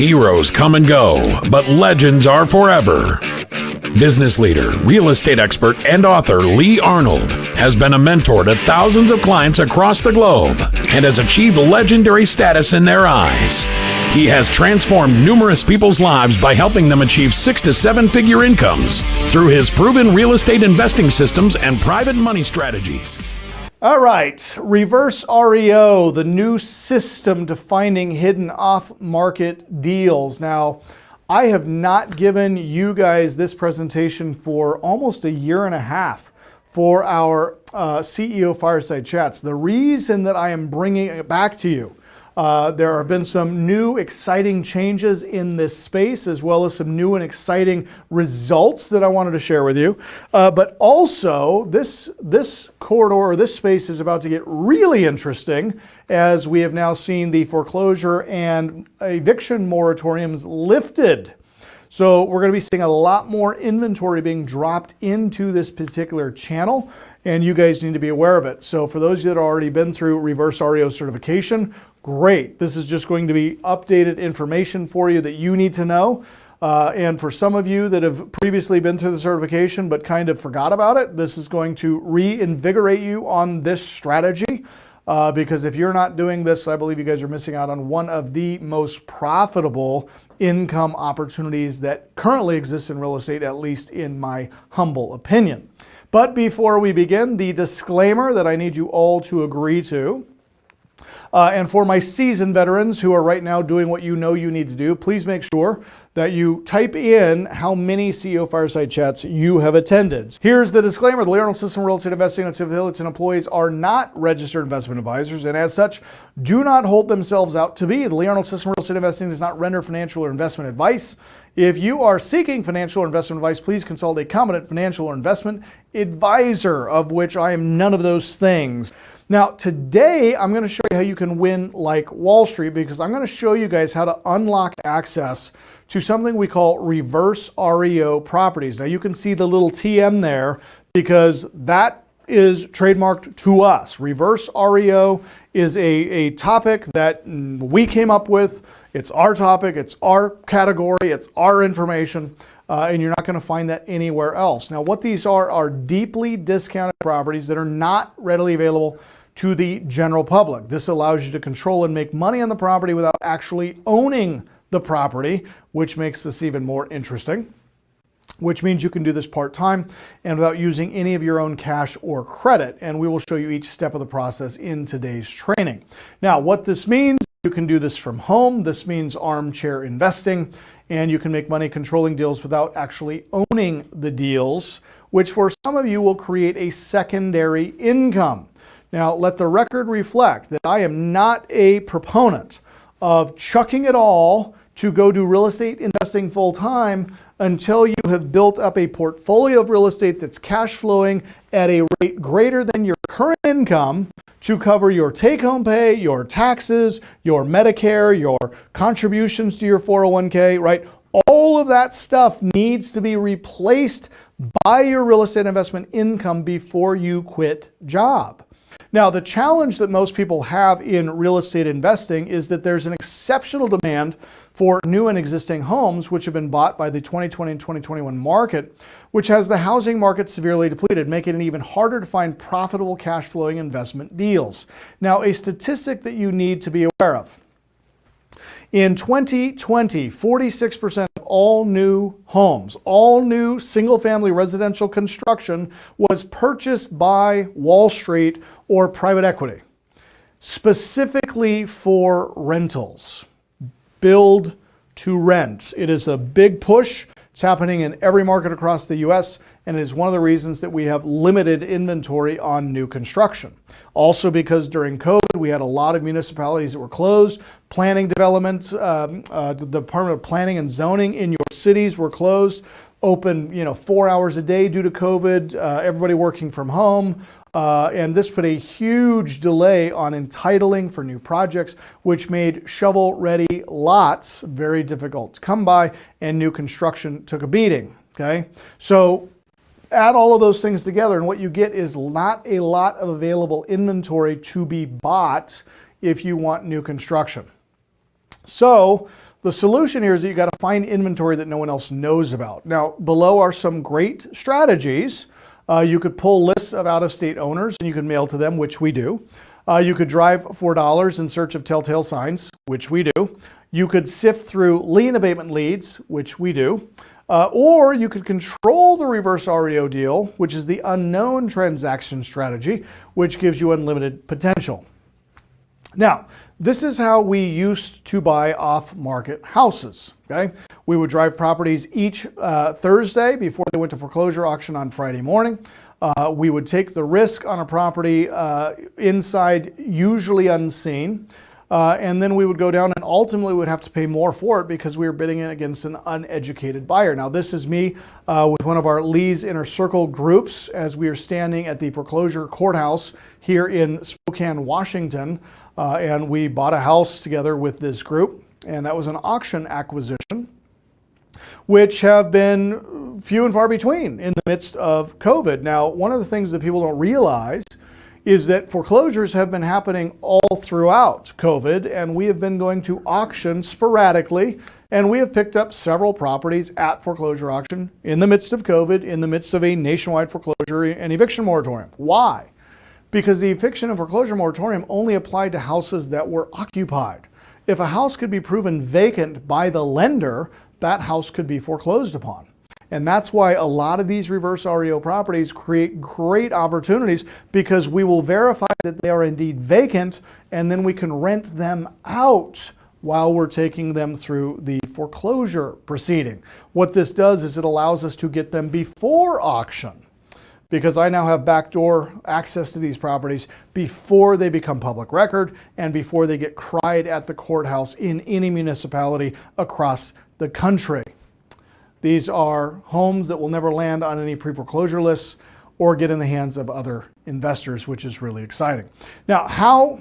Heroes come and go, but legends are forever. Business leader, real estate expert, and author Lee Arnold has been a mentor to thousands of clients across the globe and has achieved legendary status in their eyes. He has transformed numerous people's lives by helping them achieve 6 to 7 figure incomes through his proven real estate investing systems and private money strategies. All right, ReverseREO, the new system to finding hidden off-market deals. Now, I have not given you guys this presentation for almost a year and a half for our CEO Fireside Chats. The reason that I am bringing it back to you, there have been some new exciting changes in this space, as well as some new and exciting results that I wanted to share with you. But also, this corridor, or this space, is about to get really interesting, as we have now seen the foreclosure and eviction moratoriums lifted. So we're going to be seeing a lot more inventory being dropped into this particular channel, and you guys need to be aware of it. So for those of you that have already been through ReverseREO certification, great. This is just going to be updated information for you that you need to know. And for some of you that have previously been through the certification but kind of forgot about it, this is going to reinvigorate you on this strategy. Because if you're not doing this, I believe you guys are missing out on one of the most profitable income opportunities that currently exists in real estate, at least in my humble opinion. But before we begin, the disclaimer that I need you all to agree to. And for my seasoned veterans who are right now doing what you know you need to do, please make sure that you type in how many CEO Fireside Chats you have attended. Here's the disclaimer. The Lee Arnold System of Real Estate Investing and its affiliates and employees are not registered investment advisors, and as such, do not hold themselves out to be. The Lee Arnold System of Real Estate Investing does not render financial or investment advice. If you are seeking financial or investment advice, please consult a competent financial or investment advisor, of which I am none of those things. Now, today, I'm going to show you how you can win like Wall Street, because I'm going to show you guys how to unlock access to something we call ReverseREO properties. Now, you can see the little TM there because that is trademarked to us. ReverseREO is a topic that we came up with. It's our topic, it's our category, it's our information, and you're not going to find that anywhere else. Now, what these are deeply discounted properties that are not readily available to the general public. This allows you to control and make money on the property without actually owning the property, which makes this even more interesting, which means you can do this part-time and without using any of your own cash or credit. And we will show you each step of the process in today's training. Now, what this means, you can do this from home. This means armchair investing, and you can make money controlling deals without actually owning the deals, which for some of you will create a secondary income. Now, let the record reflect that I am not a proponent of chucking it all to go do real estate investing full time until you have built up a portfolio of real estate that's cash flowing at a rate greater than your current income to cover your take-home pay, your taxes, your Medicare, your contributions to your 401k, right? All of that stuff needs to be replaced by your real estate investment income before you quit job. Now, the challenge that most people have in real estate investing is that there's an exceptional demand for new and existing homes, which have been bought by the 2020 and 2021 market, which has the housing market severely depleted, making it even harder to find profitable cash flowing investment deals. Now, a statistic that you need to be aware of. In 2020, 46% of all new homes, all new single-family residential construction was purchased by Wall Street or private equity, specifically for rentals, build to rent. It is a big push. It's happening in every market across the U.S., and it is one of the reasons that we have limited inventory on new construction. Also because during COVID, we had a lot of municipalities that were closed. Planning developments, the Department of Planning and Zoning in your cities were closed, open 4 hours a day due to COVID, everybody working from home. And this put a huge delay on entitling for new projects, which made shovel-ready lots very difficult to come by, and new construction took a beating, okay? So add all of those things together, and what you get is not a lot of available inventory to be bought if you want new construction. So The solution here is that you got to find inventory that no one else knows about. Now, below are some great strategies. You could pull lists of out-of-state owners and you can mail to them, which we do. You could drive for dollars in search of telltale signs, which we do. You could sift through lien abatement leads, which we do. Or you could control the reverse REO deal, which is the unknown transaction strategy, which gives you unlimited potential. Now, this is how we used to buy off-market houses, okay? We would drive properties each Thursday before they went to foreclosure auction on Friday morning. We would take the risk on a property inside, usually unseen, and then we would go down and ultimately would have to pay more for it because we were bidding against an uneducated buyer. Now, this is me with one of our Lee's Inner Circle groups as we are standing at the foreclosure courthouse here in Spokane, Washington. And we bought a house together with this group, and that was an auction acquisition, which have been few and far between in the midst of COVID. Now, one of the things that people don't realize is that foreclosures have been happening all throughout COVID, and we have been going to auction sporadically, and we have picked up several properties at foreclosure auction in the midst of COVID, in the midst of a nationwide foreclosure and eviction moratorium. Why? Because the eviction and foreclosure moratorium only applied to houses that were occupied. If a house could be proven vacant by the lender, that house could be foreclosed upon. And that's why a lot of these reverse REO properties create great opportunities, because we will verify that they are indeed vacant, and then we can rent them out while we're taking them through the foreclosure proceeding. What this does is it allows us to get them before auction, because I now have backdoor access to these properties before they become public record and before they get cried at the courthouse in any municipality across the country. These are homes that will never land on any pre-foreclosure lists or get in the hands of other investors, which is really exciting. Now, how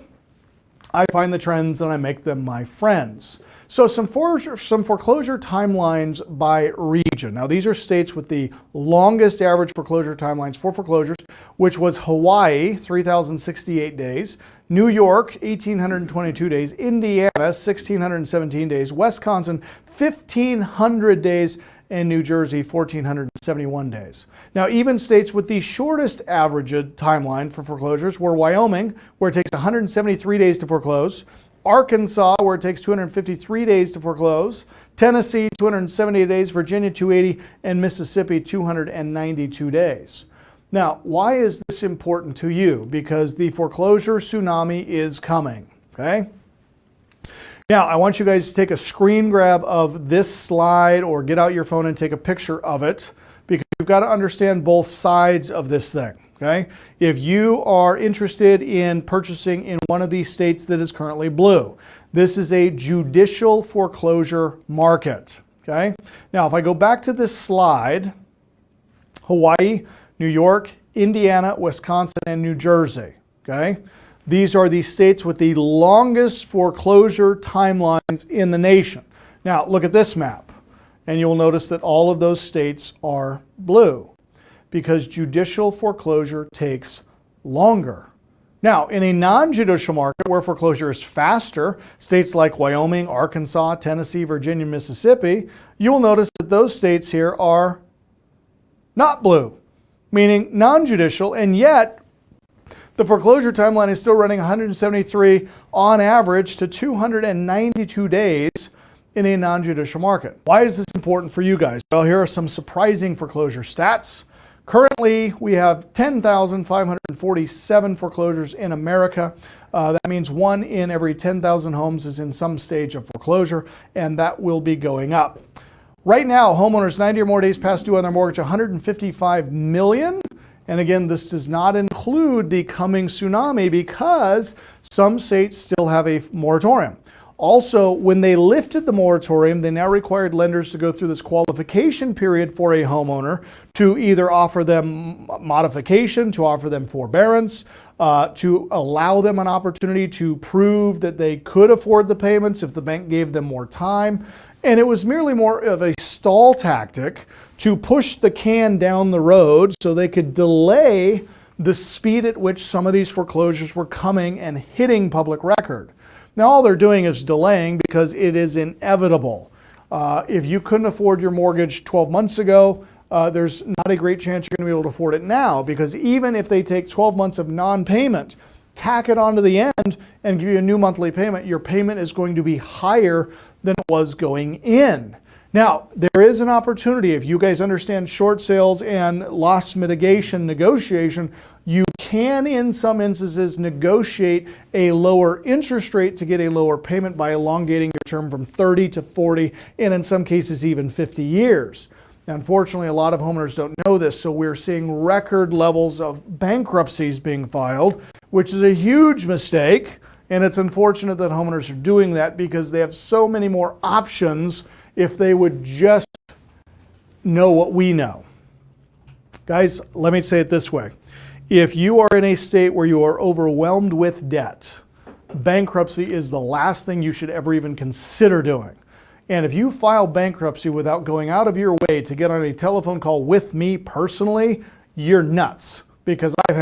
I find the trends and I make them my friends. So some foreclosure timelines by region. Now, these are states with the longest average foreclosure timelines for foreclosures, which was Hawaii, 3,068 days, New York, 1,822 days, Indiana, 1,617 days, Wisconsin, 1,500 days, and New Jersey, 1,471 days. Now, even states with the shortest average timeline for foreclosures were Wyoming, where it takes 173 days to foreclose, Arkansas, where it takes 253 days to foreclose, Tennessee, 270 days, Virginia, 280, and Mississippi, 292 days. Now, why is this important to you? Because the foreclosure tsunami is coming, okay? Now, I want you guys to take a screen grab of this slide or get out your phone and take a picture of it, because you've got to understand both sides of this thing. Okay? If you are interested in purchasing in one of these states that is currently blue, this is a judicial foreclosure market. Okay? Now, if I go back to this slide, Hawaii, New York, Indiana, Wisconsin, and New Jersey. Okay? These are the states with the longest foreclosure timelines in the nation. Now, look at this map, and you'll notice that all of those states are blue, because judicial foreclosure takes longer. Now, in a non-judicial market where foreclosure is faster, states like Wyoming, Arkansas, Tennessee, Virginia, Mississippi, you will notice that those states here are not blue, meaning non-judicial, and yet the foreclosure timeline is still running 173 on average to 292 days in a non-judicial market. Why is this important for you guys? Well, here are some surprising foreclosure stats. Currently, we have 10,547 foreclosures in America. That means 1 in every 10,000 homes is in some stage of foreclosure, and that will be going up. Right now, homeowners 90 or more days past due on their mortgage, 155 million. And again, this does not include the coming tsunami because some states still have a moratorium. Also, when they lifted the moratorium, they now required lenders to go through this qualification period for a homeowner to either offer them modification, to offer them forbearance, to allow them an opportunity to prove that they could afford the payments if the bank gave them more time. And it was merely more of a stall tactic to push the can down the road so they could delay the speed at which some of these foreclosures were coming and hitting public record. Now all they're doing is delaying because it is inevitable. If you couldn't afford your mortgage 12 months ago, there's not a great chance you're going to be able to afford it now, because even if they take 12 months of non-payment, tack it onto the end and give you a new monthly payment, your payment is going to be higher than it was going in. Now, there is an opportunity. If you guys understand short sales and loss mitigation negotiation, you can, in some instances, negotiate a lower interest rate to get a lower payment by elongating your term from 30 to 40, and in some cases even 50 years. Unfortunately, a lot of homeowners don't know this, so we're seeing record levels of bankruptcies being filed, which is a huge mistake, and it's unfortunate that homeowners are doing that because they have so many more options if they would just know what we know. Guys, let me say it this way. If you are in a state where you are overwhelmed with debt, bankruptcy is the last thing you should ever even consider doing. And if you file bankruptcy without going out of your way to get on a telephone call with me personally, you're nuts. Because I've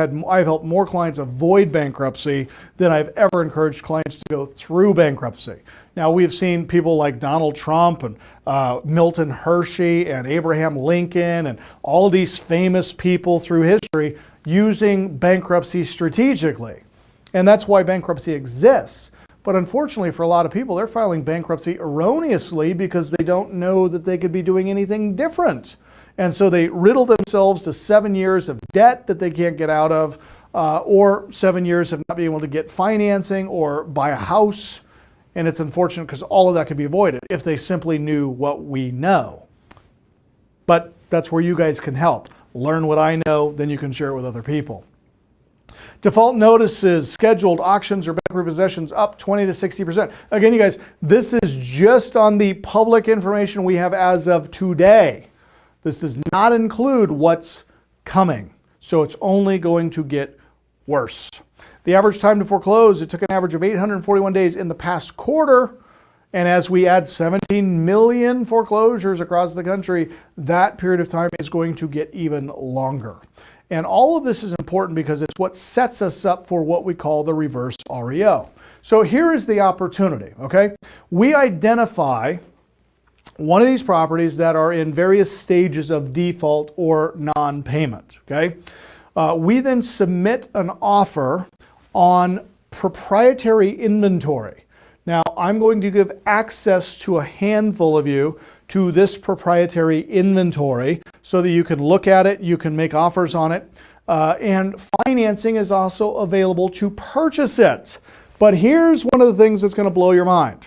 helped more clients avoid bankruptcy than I've ever encouraged clients to go through bankruptcy. Now, we've seen people like Donald Trump and Milton Hershey and Abraham Lincoln and all these famous people through history using bankruptcy strategically. And that's why bankruptcy exists. But unfortunately for a lot of people, they're filing bankruptcy erroneously because they don't know that they could be doing anything different. And so they riddle themselves to 7 years of debt that they can't get out of, or 7 years of not being able to get financing or buy a house. And it's unfortunate because all of that could be avoided if they simply knew what we know. But that's where you guys can help. Learn what I know, then you can share it with other people. Default notices, scheduled auctions, or bank repossessions up 20 to 60%. Again, you guys, this is just on the public information we have as of today. This does not include what's coming. So it's only going to get worse. The average time to foreclose, it took an average of 841 days in the past quarter. And as we add 17 million foreclosures across the country, that period of time is going to get even longer. And all of this is important because it's what sets us up for what we call the reverse REO. So here is the opportunity, okay? We identify one of these properties that are in various stages of default or non-payment, okay? We then submit an offer on proprietary inventory. Now, I'm going to give access to a handful of you to this proprietary inventory so that you can look at it, you can make offers on it, and financing is also available to purchase it. But here's one of the things that's going to blow your mind.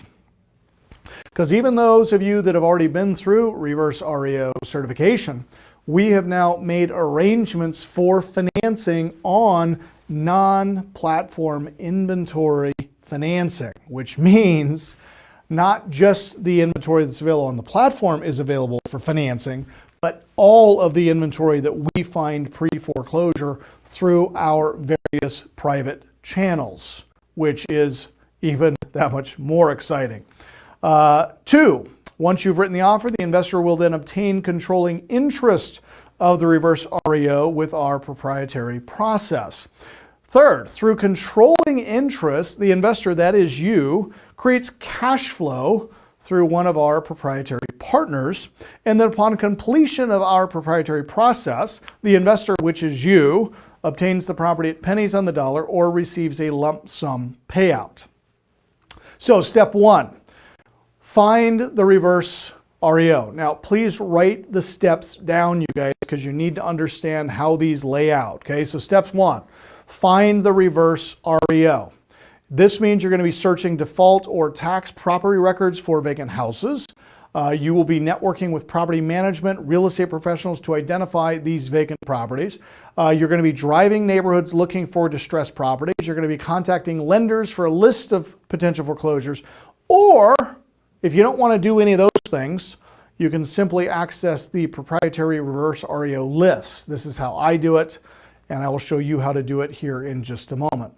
Because even those of you that have already been through ReverseREO certification, we have now made arrangements for financing on non-platform inventory financing, which means not just the inventory that's available on the platform is available for financing, but all of the inventory that we find pre-foreclosure through our various private channels, which is even that much more exciting. 2, once you've written the offer, the investor will then obtain controlling interest of the reverse REO with our proprietary process. 3rd, through controlling interest, the investor, that is you, creates cash flow through one of our proprietary partners. And then upon completion of our proprietary process, the investor, which is you, obtains the property at pennies on the dollar or receives a lump sum payout. So step 1. Find the reverse REO. Now, please write the steps down, you guys, because you need to understand how these lay out. Okay, so steps 1, find the reverse REO. This means you're going to be searching default or tax property records for vacant houses. You will be networking with property management, real estate professionals to identify these vacant properties. You're going to be driving neighborhoods looking for distressed properties. You're going to be contacting lenders for a list of potential foreclosures. Or if you don't want to do any of those things, you can simply access the proprietary reverse REO list. This is how I do it, and I will show you how to do it here in just a moment.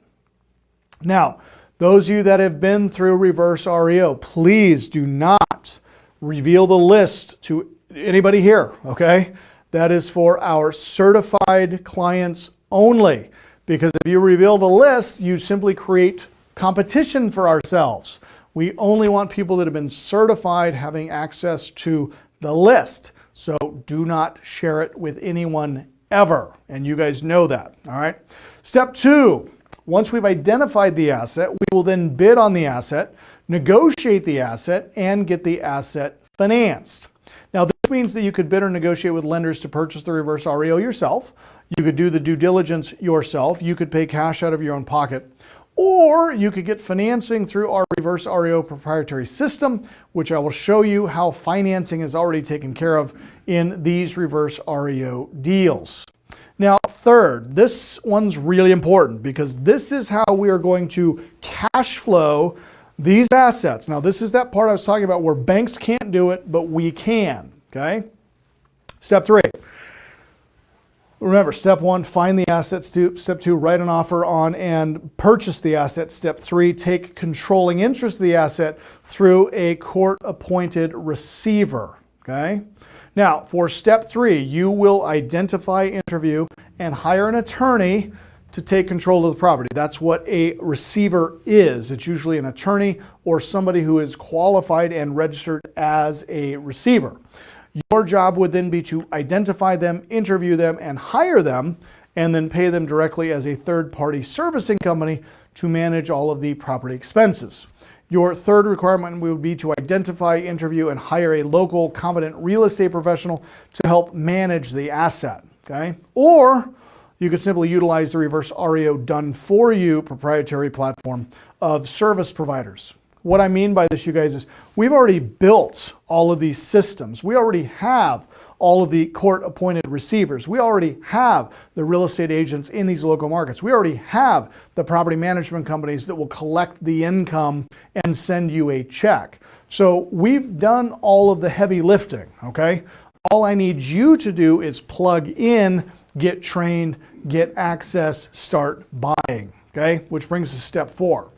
Now, those of you that have been through reverse REO, please do not reveal the list to anybody here, okay? That is for our certified clients only, because if you reveal the list, you simply create competition for ourselves. We only want people that have been certified having access to the list. So do not share it with anyone ever. And you guys know that, all right? Step 2, once we've identified the asset, we will then bid on the asset, negotiate the asset, and get the asset financed. Now, this means that you could bid or negotiate with lenders to purchase the reverse REO yourself. You could do the due diligence yourself. You could pay cash out of your own pocket. Or you could get financing through our ReverseREO proprietary system, which I will show you how financing is already taken care of in these ReverseREO deals. Now, third, this one's really important because this is how we are going to cash flow these assets. Now, this is that part I was talking about where banks can't do it, but we can, okay? Step 3. Remember, step 1, find the assets. Step 2, write an offer on and purchase the asset. Step 3, take controlling interest of the asset through a court-appointed receiver, okay? Now, for step 3, you will identify, interview, and hire an attorney to take control of the property. That's what a receiver is. It's usually an attorney or somebody who is qualified and registered as a receiver. Your job would then be to identify them, interview them, and hire them, and then pay them directly as a third-party servicing company to manage all of the property expenses. Your third requirement would be to identify, interview, and hire a local competent real estate professional to help manage the asset, okay? Or you could simply utilize the ReverseREO done for you proprietary platform of service providers. What I mean by this, you guys, is we've already built all of these systems. We already have all of the court-appointed receivers. We already have the real estate agents in these local markets. We already have the property management companies that will collect the income and send you a check. So we've done all of the heavy lifting, okay? All I need you to do is plug in, get trained, get access, start buying, okay? Which brings us to step 4.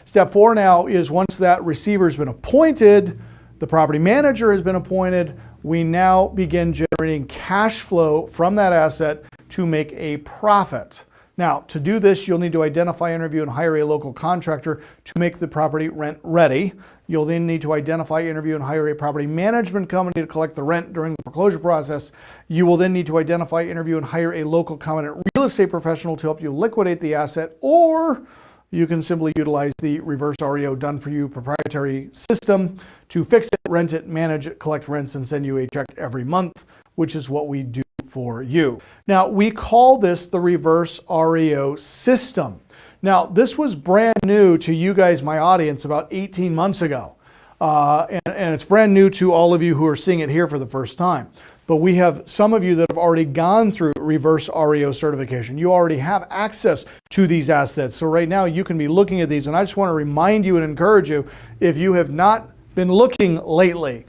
Step 4 now is once that receiver has been appointed, the property manager has been appointed, we now begin generating cash flow from that asset to make a profit. Now, to do this, you'll need to identify, interview, and hire a local contractor to make the property rent ready. You'll then need to identify, interview, and hire a property management company to collect the rent during the foreclosure process. You will then need to identify, interview, and hire a local competent real estate professional to help you liquidate the asset, or you can simply utilize the ReverseREO done for you proprietary system to fix it, rent it, manage it, collect rents, and send you a check every month, which is what we do for you. Now, we call this the ReverseREO system. Now, this was brand new to you guys, my audience, about 18 months ago. And it's brand new to all of you who are seeing it here for the first time. But we have some of you that have already gone through ReverseREO certification. You already have access to these assets. So right now you can be looking at these. And I just want to remind you and encourage you, if you have not been looking lately,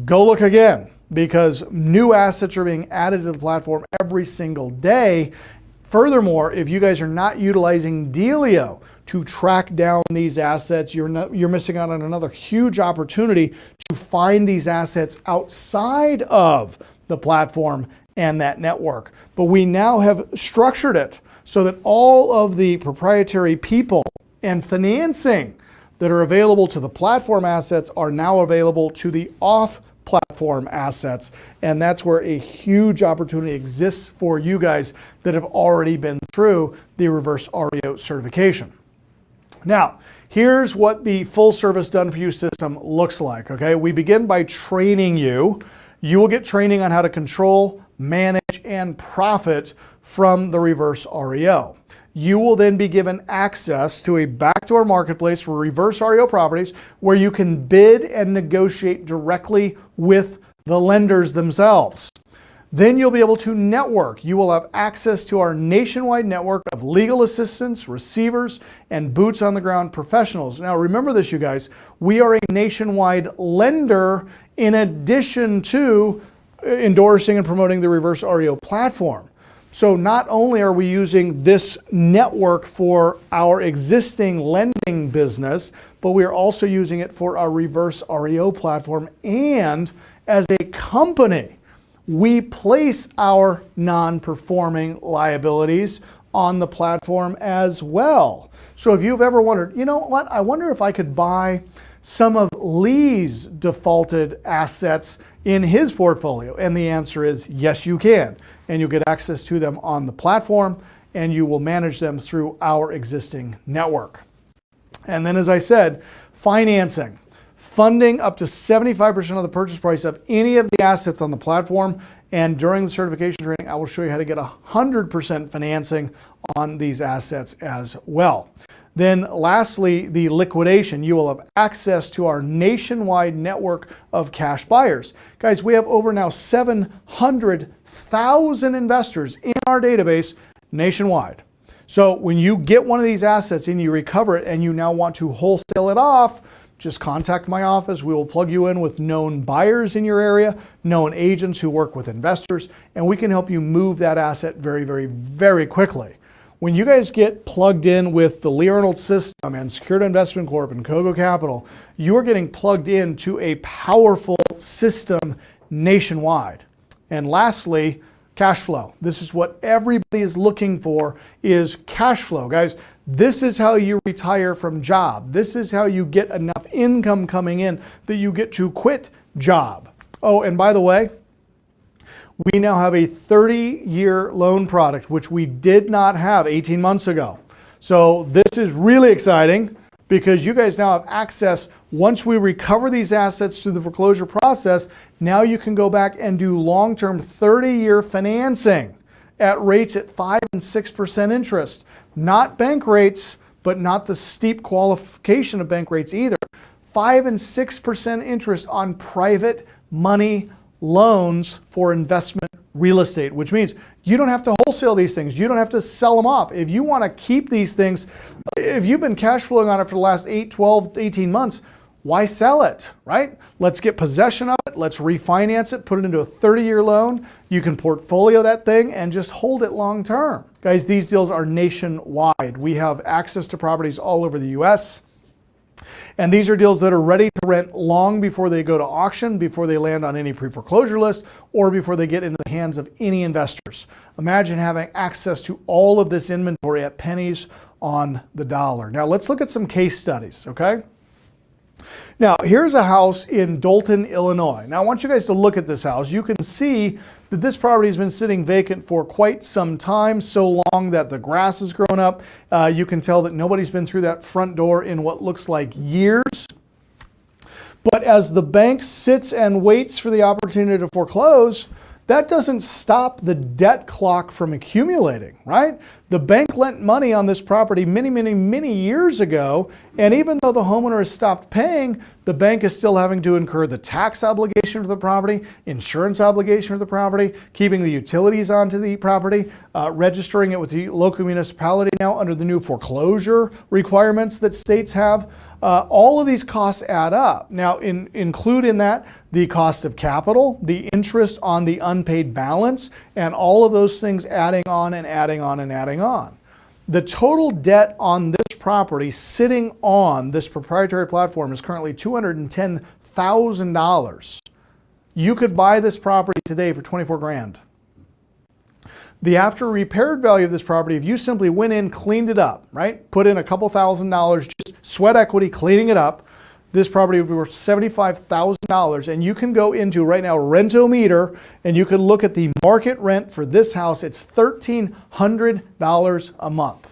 go look again, because new assets are being added to the platform every single day. Furthermore, if you guys are not utilizing Dealio to track down these assets, you're missing out on another huge opportunity to find these assets outside of the platform and that network. But we now have structured it so that all of the proprietary people and financing that are available to the platform assets are now available to the off-platform assets. And that's where a huge opportunity exists for you guys that have already been through the ReverseREO certification. Now, here's what the full service done for you system looks like, okay? We begin by training you. You will get training on how to control, manage, and profit from the ReverseREO. You will then be given access to a backdoor marketplace for ReverseREO properties where you can bid and negotiate directly with the lenders themselves. Then you'll be able to network. You will have access to our nationwide network of legal assistants, receivers, and boots on the ground professionals. Now remember this, you guys, we are a nationwide lender in addition to endorsing and promoting the ReverseREO platform. So not only are we using this network for our existing lending business, but we are also using it for our ReverseREO platform. And as a company, we place our non-performing liabilities on the platform as well. So if you've ever wondered, you know what, I wonder if I could buy some of Lee's defaulted assets in his portfolio. And the answer is yes, you can. And you'll get access to them on the platform, and you will manage them through our existing network. And then, as I said, financing. Funding up to 75% of the purchase price of any of the assets on the platform. And during the certification training, I will show you how to get 100% financing on these assets as well. Then lastly, the liquidation. You will have access to our nationwide network of cash buyers. Guys, we have over now 700,000 investors in our database nationwide. So when you get one of these assets and you recover it and you now want to wholesale it off, just contact my office. We will plug you in with known buyers in your area, known agents who work with investors, and we can help you move that asset very, very, very quickly. When you guys get plugged in with the Lee Arnold system and Secured Investment Corp and Kogo Capital, you are getting plugged into a powerful system nationwide. And lastly, cash flow. This is what everybody is looking for, is cash flow. Guys, this is how you retire from job. This is how you get enough income coming in that you get to quit job. Oh, and by the way, we now have a 30-year loan product, which we did not have 18 months ago. So this is really exciting because you guys now have access. Once we recover these assets through the foreclosure process, now you can go back and do long-term 30-year financing at rates at 5 and 6% interest. Not bank rates, but not the steep qualification of bank rates either. 5 and 6% interest on private money loans for investment real estate, which means you don't have to wholesale these things. You don't have to sell them off. If you want to keep these things, if you've been cash flowing on it for the last 8, 12, 18 months, why sell it, right? Let's get possession of it. Let's refinance it, put it into a 30-year loan. You can portfolio that thing and just hold it long term. Guys, these deals are nationwide. We have access to properties all over the US. And these are deals that are ready to rent long before they go to auction, before they land on any pre-foreclosure list, or before they get into the hands of any investors. Imagine having access to all of this inventory at pennies on the dollar. Now let's look at some case studies, okay? Now, here's a house in Dolton, Illinois. Now, I want you guys to look at this house. You can see that this property has been sitting vacant for quite some time, so long that the grass has grown up. You can tell that nobody's been through that front door in what looks like years. But as the bank sits and waits for the opportunity to foreclose, that doesn't stop the debt clock from accumulating, right? The bank lent money on this property many, many, many years ago, and even though the homeowner has stopped paying, the bank is still having to incur the tax obligation for the property, insurance obligation for the property, keeping the utilities onto the property, registering it with the local municipality now under the new foreclosure requirements that states have. All of these costs add up. Now, include in that the cost of capital, the interest on the unpaid balance, and all of those things adding on and adding on and adding on. The total debt on this property sitting on this proprietary platform is currently $210,000. You could buy this property today for 24 grand. The after repaired value of this property, if you simply went in, cleaned it up, right? Put in a couple $1,000, just sweat equity, cleaning it up, this property would be worth $75,000. And you can go into right now Rentometer and you can look at the market rent for this house. It's $1,300 a month.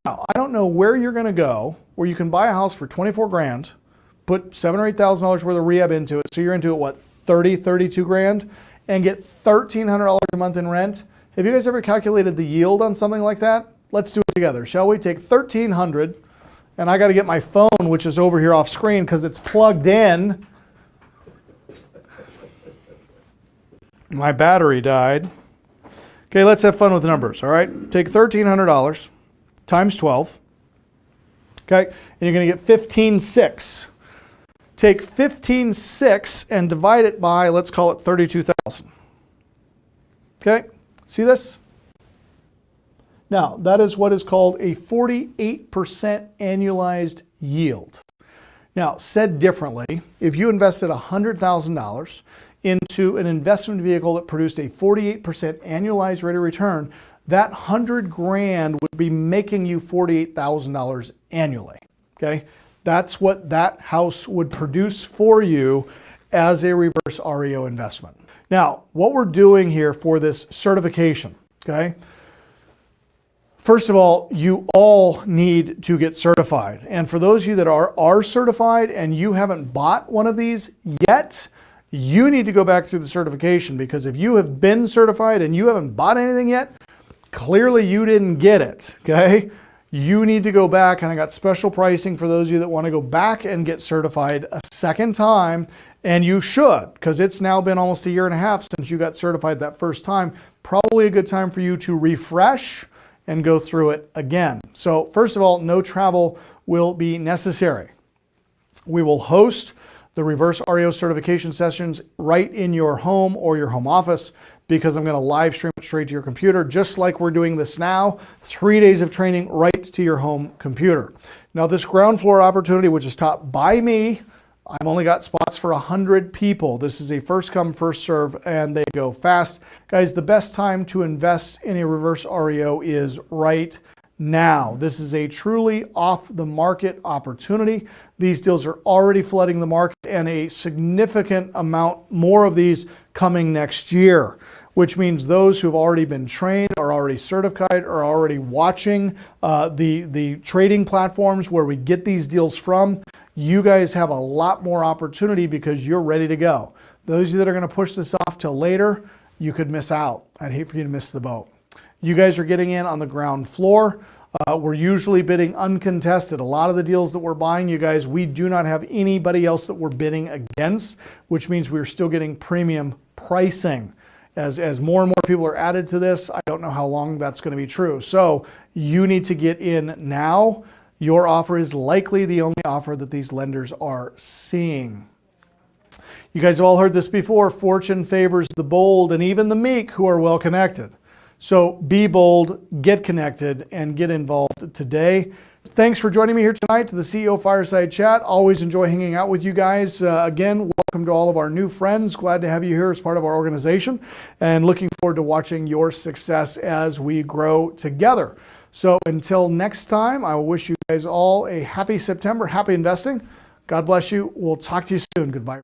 Now, I don't know where you're going to go where you can buy a house for 24 grand, put $7,000 or $8,000 worth of rehab into it. So you're into it, what, 30, 32 grand? And get $1,300 a month in rent. Have you guys ever calculated the yield on something like that? Let's do it together, shall we? Take $1,300, and I got to get my phone, which is over here off screen because it's plugged in. My battery died. Okay, let's have fun with the numbers, all right? Take $1,300 times 12, okay? And you're going to get 15,600. Take 15,600 and divide it by, let's call it 32,000. Okay, see this? Now, that is what is called a 48% annualized yield. Now, said differently, if you invested $100,000 into an investment vehicle that produced a 48% annualized rate of return, that 100 grand would be making you $48,000 annually. Okay, that's what that house would produce for you as a reverse REO investment. Now, what we're doing here for this certification, okay? First of all, you all need to get certified. And for those of you that are certified and you haven't bought one of these yet, you need to go back through the certification, because if you have been certified and you haven't bought anything yet, clearly you didn't get it, okay? You need to go back, and I got special pricing for those of you that want to go back and get certified a second time, and you should, because it's now been almost a year and a half since you got certified that first time. Probably a good time for you to refresh and go through it again. So first of all, no travel will be necessary. We will host the reverse REO certification sessions right in your home or your home office, because I'm going to live stream it straight to your computer, just like we're doing this now. 3 days of training right to your home computer. Now, this ground floor opportunity, which is taught by me, I've only got spots for 100 people. This is a first come, first serve, and they go fast. Guys, the best time to invest in a reverse REO is right now. This is a truly off the market opportunity. These deals are already flooding the market, and a significant amount more of these coming next year, which means those who've already been trained, are already certified, are already watching the trading platforms where we get these deals from. You guys have a lot more opportunity because you're ready to go. Those of you that are going to push this off till later, you could miss out. I'd hate for you to miss the boat. You guys are getting in on the ground floor. We're usually bidding uncontested. A lot of the deals that we're buying, you guys, we do not have anybody else that we're bidding against, which means we're still getting premium pricing. As more and more people are added to this, I don't know how long that's going to be true. So you need to get in now. Your offer is likely the only offer that these lenders are seeing. You guys have all heard this before. Fortune favors the bold and even the meek who are well connected. So be bold, get connected, and get involved today. Thanks for joining me here tonight to the CEO Fireside Chat. Always enjoy hanging out with you guys. Again, welcome to all of our new friends. Glad to have you here as part of our organization, and looking forward to watching your success as we grow together. So until next time, I will wish you guys all a happy September, happy investing. God bless you. We'll talk to you soon. Goodbye.